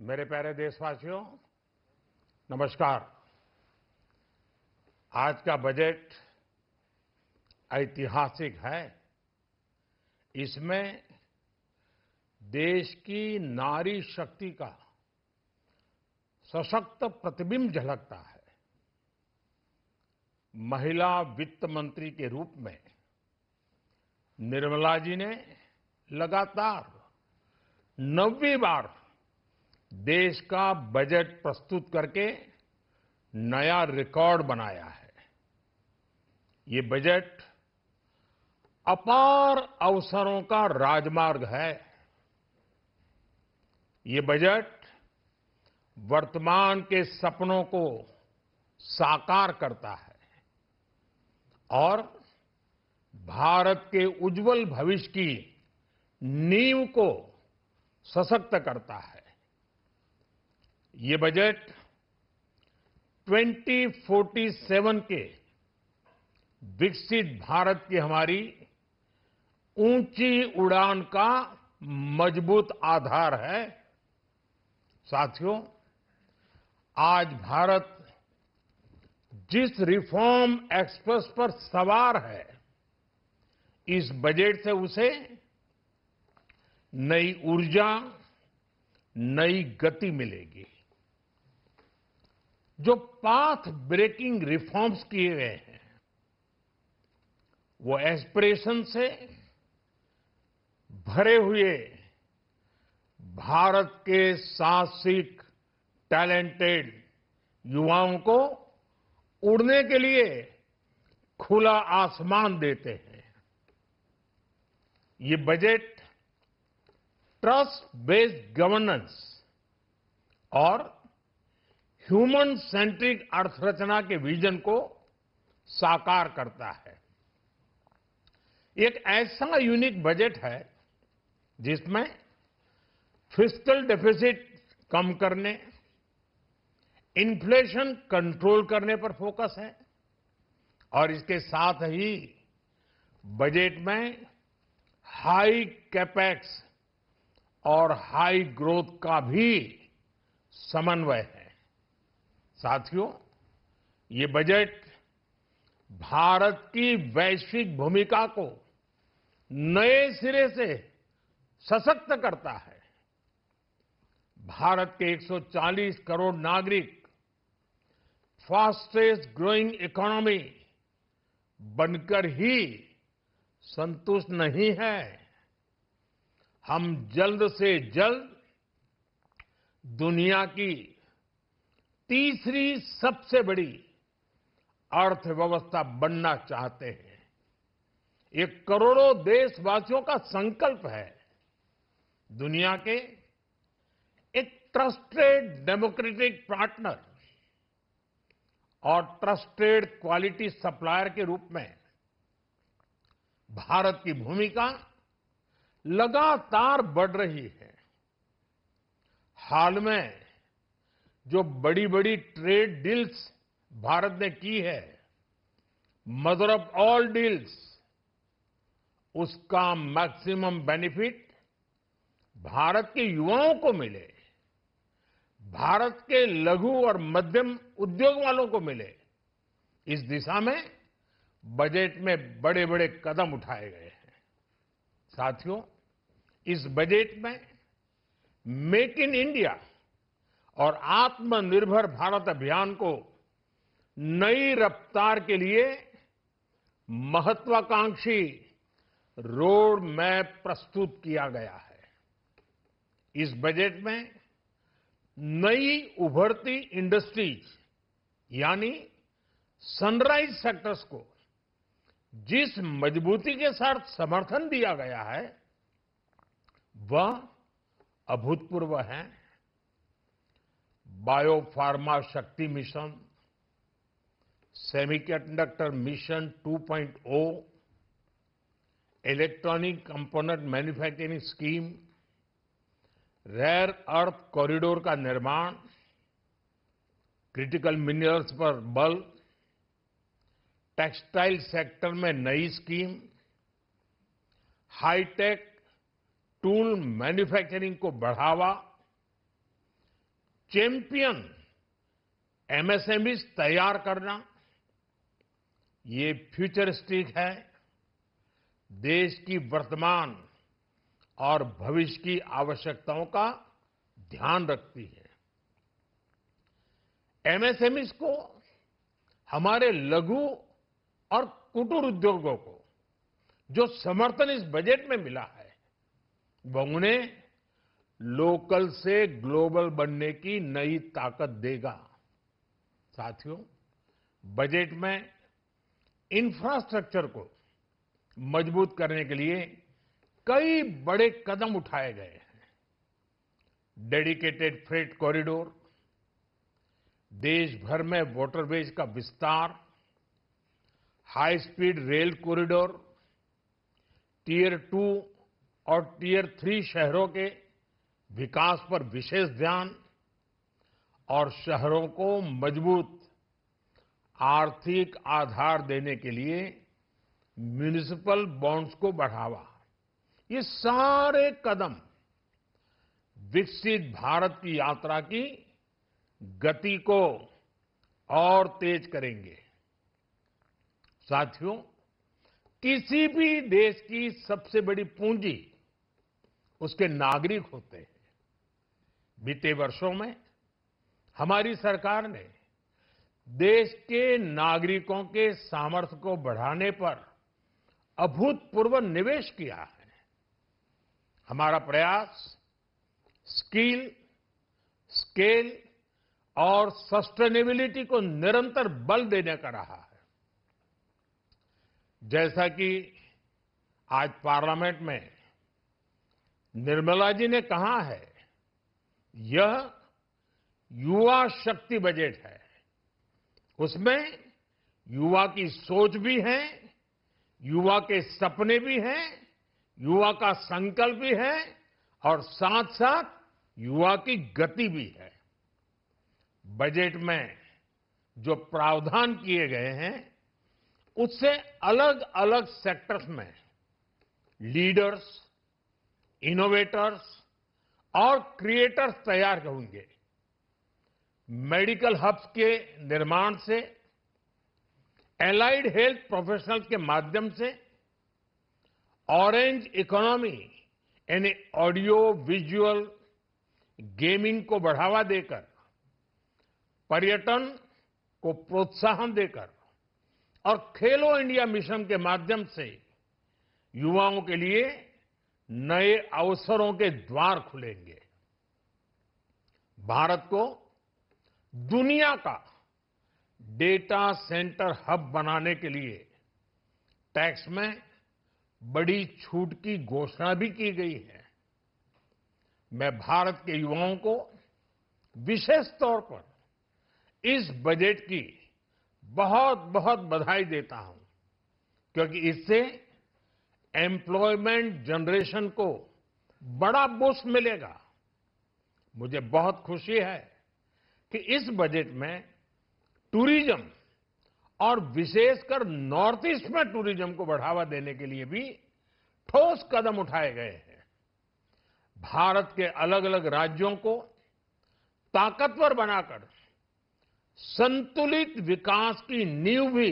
मेरे प्यारे देशवासियों, नमस्कार। आज का बजट ऐतिहासिक है। इसमें देश की नारी शक्ति का सशक्त प्रतिबिंब झलकता है। महिला वित्त मंत्री के रूप में निर्मला जी ने लगातार 9वीं बार देश का बजट प्रस्तुत करके नया रिकॉर्ड बनाया है। ये बजट अपार अवसरों का राजमार्ग है। ये बजट वर्तमान के सपनों को साकार करता है और भारत के उज्जवल भविष्य की नींव को सशक्त करता है। ये बजट 2047 के विकसित भारत की हमारी ऊंची उड़ान का मजबूत आधार है। साथियों, आज भारत जिस रिफॉर्म एक्सप्रेस पर सवार है, इस बजट से उसे नई ऊर्जा, नई गति मिलेगी। जो पाथ ब्रेकिंग रिफॉर्म्स किए गए हैं, वो एस्पिरेशन से भरे हुए भारत के साहसिक, टैलेंटेड युवाओं को उड़ने के लिए खुला आसमान देते हैं। ये बजट ट्रस्ट बेस्ड गवर्नेंस और ह्यूमन सेंट्रिक अर्थरचना के विजन को साकार करता है। एक ऐसा यूनिक बजट है जिसमें फिस्कल डेफिसिट कम करने, इन्फ्लेशन कंट्रोल करने पर फोकस है और इसके साथ ही बजट में हाई कैपेक्स और हाई ग्रोथ का भी समन्वय है। साथियों, ये बजट भारत की वैश्विक भूमिका को नए सिरे से सशक्त करता है। भारत के 140 करोड़ नागरिक फास्टेस्ट ग्रोइंग इकोनॉमी बनकर ही संतुष्ट नहीं है। हम जल्द से जल्द दुनिया की तीसरी सबसे बड़ी अर्थव्यवस्था बनना चाहते हैं। ये करोड़ों देशवासियों का संकल्प है। दुनिया के एक ट्रस्टेड डेमोक्रेटिक पार्टनर और ट्रस्टेड क्वालिटी सप्लायर के रूप में भारत की भूमिका लगातार बढ़ रही है। हाल में जो बड़ी-बड़ी ट्रेड डील्स भारत ने की है, मदर ऑफ ऑल डील्स, उसका मैक्सिमम बेनिफिट भारत के युवाओं को मिले, भारत के लघु और मध्यम उद्योग वालों को मिले। इस दिशा में बजट में बड़े-बड़े कदम उठाए गए हैं। साथियों, इस बजट में मेक इन इंडिया और आत्मनिर्भर भारत अभियान को नई रफ्तार के लिए महत्वाकांक्षी रोड मैप प्रस्तुत किया गया है। इस बजट में नई उभरती इंडस्ट्रीज यानी सनराइज सेक्टर्स को जिस मजबूती के साथ समर्थन दिया गया है, वह अभूतपूर्व है। Bio pharma Shakti mission, semiconductor mission 2.0, electronic component manufacturing scheme, rare earth corridor का निर्माण, क्रिटिकल मिनरल्स पर बल, टेक्सटाइल सेक्टर में नई स्कीम, हाईटेक टूल मैन्युफैक्चरिंग को बढ़ावा, चैंपियन एमएसएमईज तैयार करना, ये फ्यूचरिस्टिक है, देश की वर्तमान और भविष्य की आवश्यकताओं का ध्यान रखती है। एमएसएमईज को, हमारे लघु और कुटीर उद्योगों को जो समर्थन इस बजट में मिला है, वो उन्हें लोकल से ग्लोबल बनने की नई ताकत देगा। साथियों, बजट में इंफ्रास्ट्रक्चर को मजबूत करने के लिए कई बड़े कदम उठाए गए हैं। डेडिकेटेड फ्रेट कॉरिडोर, देश भर में वाटरवेज का विस्तार, high speed rail corridor, tier 2 और टियर 3 शहरों के विकास पर विशेष ध्यान और शहरों को मजबूत आर्थिक आधार देने के लिए म्युनिसिपल बॉन्ड्स को बढ़ावा, ये सारे कदम विकसित भारत की यात्रा की गति को और तेज करेंगे। साथियों, किसी भी देश की सबसे बड़ी पूंजी उसके नागरिक होते हैं। बीते वर्षों में हमारी सरकार ने देश के नागरिकों के सामर्थ्य को बढ़ाने पर अभूतपूर्व निवेश किया है। हमारा प्रयास स्किल, स्केल और सस्टेनेबिलिटी को निरंतर बल देने का रहा है। जैसा कि आज पार्लियामेंट में निर्मला जी ने कहा है, यह युवा शक्ति बजट है। उसमें युवा की सोच भी है, युवा के सपने भी हैं, युवा का संकल्प भी है और साथ साथ युवा की गति भी है। बजट में जो प्रावधान किए गए हैं, उससे अलग अलग सेक्टर्स में लीडर्स, इनोवेटर्स और क्रिएटर्स तैयार होंगे। मेडिकल हब्स के निर्माण से, एलाइड हेल्थ प्रोफेशनल्स के माध्यम से, ऑरेंज इकोनॉमी यानी ऑडियो विजुअल गेमिंग को बढ़ावा देकर, पर्यटन को प्रोत्साहन देकर और खेलो इंडिया मिशन के माध्यम से युवाओं के लिए नए अवसरों के द्वार खुलेंगे। भारत को दुनिया का डेटा सेंटर हब बनाने के लिए टैक्स में बड़ी छूट की घोषणा भी की गई है। मैं भारत के युवाओं को विशेष तौर पर इस बजट की बहुत बहुत बधाई देता हूं, क्योंकि इससे एम्प्लॉयमेंट जनरेशन को बड़ा बूस्ट मिलेगा। मुझे बहुत खुशी है कि इस बजट में टूरिज्म और विशेषकर नॉर्थ ईस्ट में टूरिज्म को बढ़ावा देने के लिए भी ठोस कदम उठाए गए हैं। भारत के अलग अलग राज्यों को ताकतवर बनाकर संतुलित विकास की नींव भी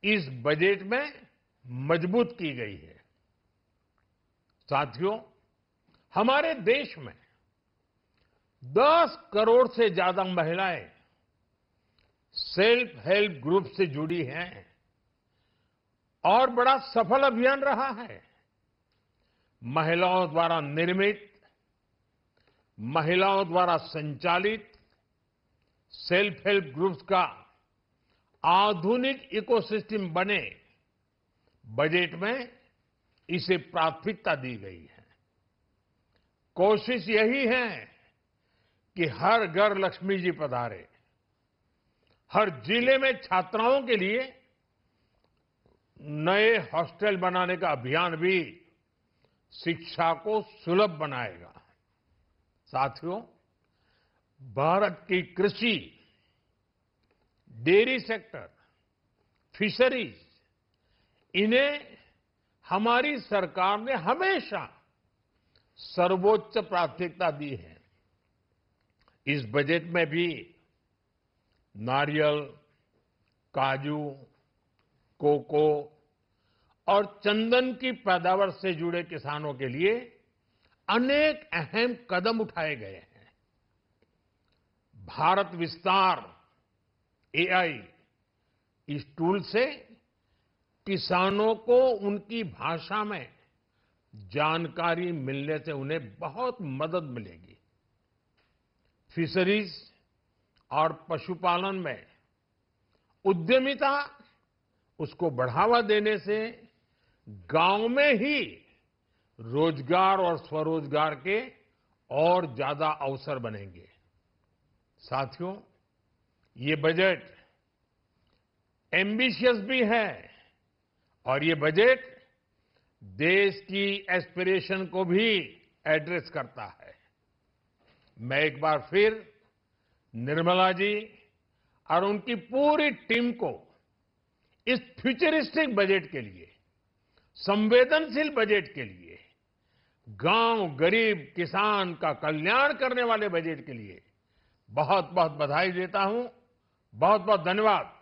इस बजट में मजबूत की गई है। साथियों, हमारे देश में 10 करोड़ से ज्यादा महिलाएं सेल्फ हेल्प ग्रुप से जुड़ी हैं और बड़ा सफल अभियान रहा है। महिलाओं द्वारा निर्मित, महिलाओं द्वारा संचालित सेल्फ हेल्प ग्रुप्स का आधुनिक इकोसिस्टम बने, बजट में इसे प्राथमिकता दी गई है। कोशिश यही है कि हर घर लक्ष्मी जी पधारे। हर जिले में छात्राओं के लिए नए हॉस्टल बनाने का अभियान भी शिक्षा को सुलभ बनाएगा। साथियों, भारत की कृषि, डेयरी सेक्टर, फिशरीज, इन्हें हमारी सरकार ने हमेशा सर्वोच्च प्राथमिकता दी है। इस बजट में भी नारियल, काजू, कोको और चंदन की पैदावार से जुड़े किसानों के लिए अनेक अहम कदम उठाए गए हैं। भारत विस्तार एआई इस टूल से किसानों को उनकी भाषा में जानकारी मिलने से उन्हें बहुत मदद मिलेगी। फिशरीज और पशुपालन में उद्यमिता उसको बढ़ावा देने से गांव में ही रोजगार और स्वरोजगार के और ज्यादा अवसर बनेंगे। साथियों, ये बजट एम्बिशियस भी है और ये बजट देश की एस्पिरेशन को भी एड्रेस करता है। मैं एक बार फिर निर्मला जी और उनकी पूरी टीम को इस फ्यूचरिस्टिक बजट के लिए, संवेदनशील बजट के लिए, गांव, गरीब, किसान का कल्याण करने वाले बजट के लिए बहुत बहुत बधाई देता हूं। बहुत बहुत धन्यवाद।